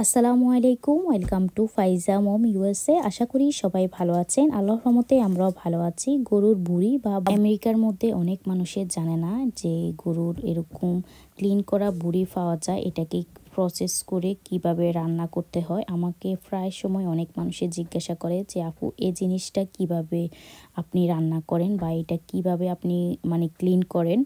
আসসালামু আলাইকুম, welcome to Faiza mom USA. আশা করি সবাই ভালো আছেন। আল্লাহর রহমতে আমরাও ভালো আছি। গরুর বুড়ি বা আমেরিকার মধ্যে অনেক মানুষের জানে না যে গরুর এরকম ক্লিন করা বুড়ি পাওয়া যায়। এটাকে প্রসেস করে কিভাবে রান্না করতে হয়। আমাকে প্রায় সময় অনেক মানুষে জিজ্ঞাসা করে যে আপু এই জিনিসটা কিভাবে আপনি রান্না করেন বা এটা কিভাবে আপনি মানে ক্লিন করেন।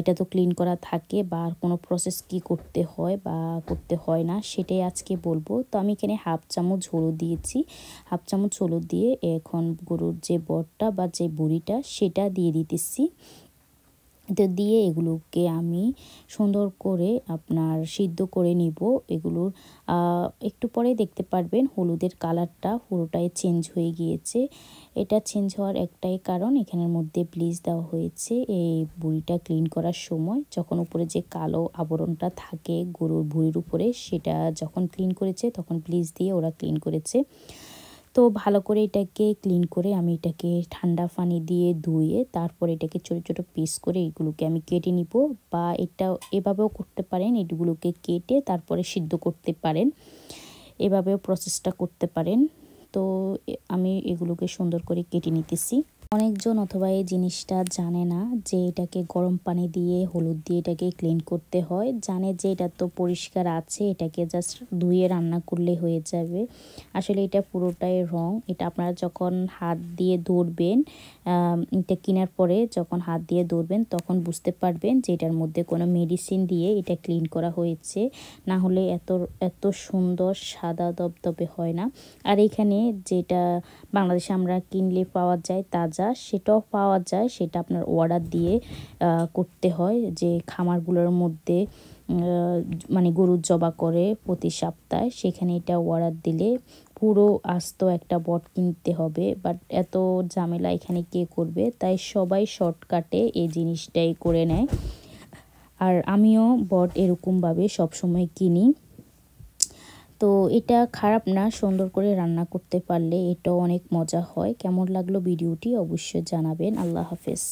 এটা তো ক্লিন করা থাকে বা কোনো প্রসেস কি করতে হয় বা করতে হয় না সেটাই আজকে বলবো। তো আমি এখানে হাফ চামচ হলুদ দিয়েছি। হাফ চামচ হলুদ দিয়ে এখন গরুর যে বটটা বা যে বুড়িটা সেটা দিয়ে দিতেছি। তো দিয়ে এগুলোকে আমি সুন্দর করে আপনার সিদ্ধ করে নিব। এগুলোর একটু পরে দেখতে পারবেন হলুদের কালারটা পুরোটাই চেঞ্জ হয়ে গিয়েছে। এটা চেঞ্জ হওয়ার একটাই কারণ, এখানের মধ্যে ব্লিচ দেওয়া হয়েছে এই বুড়িটা ক্লিন করার সময়। যখন উপরে যে কালো আবরণটা থাকে গরুর বুড়ির উপরে, সেটা যখন ক্লিন করেছে তখন ব্লিচ দিয়ে ওরা ক্লিন করেছে। তো ভালো করে এটাকে ক্লিন করে আমি এটাকে ঠান্ডা পানি দিয়ে ধুয়ে তারপর এটাকে ছোটো ছোটো পিস করে এগুলোকে আমি কেটে নিব। বা এটা এভাবেও করতে পারেন, এগুলোকে কেটে তারপরে সিদ্ধ করতে পারেন, এভাবেও প্রসেসটা করতে পারেন। তো আমি এগুলোকে সুন্দর করে কেটে নিতেছি। অনেকজন অথবা এই জিনিসটা জানে না যে এটাকে গরম পানি দিয়ে হলুদ দিয়ে এটাকে ক্লিন করতে হয়। জানে যে এটা তো পরিষ্কার আছে, এটাকে জাস্ট ধুয়ে রান্না করলে হয়ে যাবে। আসলে এটা পুরোটাই রং। এটা আপনারা যখন হাত দিয়ে ধরবেন, এটা কেনার পরে যখন হাত দিয়ে ধরবেন তখন বুঝতে পারবেন যে এটার মধ্যে কোনো মেডিসিন দিয়ে এটা ক্লিন করা হয়েছে। না হলে এত এত সুন্দর সাদা দবদবে হয় না। আর এখানে যেটা বাংলাদেশে আমরা কিনলে পাওয়া যায় তাজা, সেটাও পাওয়া যায়। সেটা আপনার অর্ডার দিয়ে করতে হয়। যে খামারগুলোর মধ্যে মানে গরুর জবা করে প্রতি সপ্তাহে, সেখানে এটা অর্ডার দিলে পুরো আস্ত একটা বট কিনতে হবে। বাট এত ঝামেলা এখানে কে করবে, তাই সবাই শর্টকাটে এই জিনিসটাই করে নেয়। আর আমিও বট এরকমভাবে সবসময় কিনি। তো এটা খারাপ না, সুন্দর করে রান্না করতে পারলে এটাও অনেক মজা হয়। কেমন লাগলো ভিডিওটি অবশ্যই জানাবেন। আল্লাহ হাফেজ।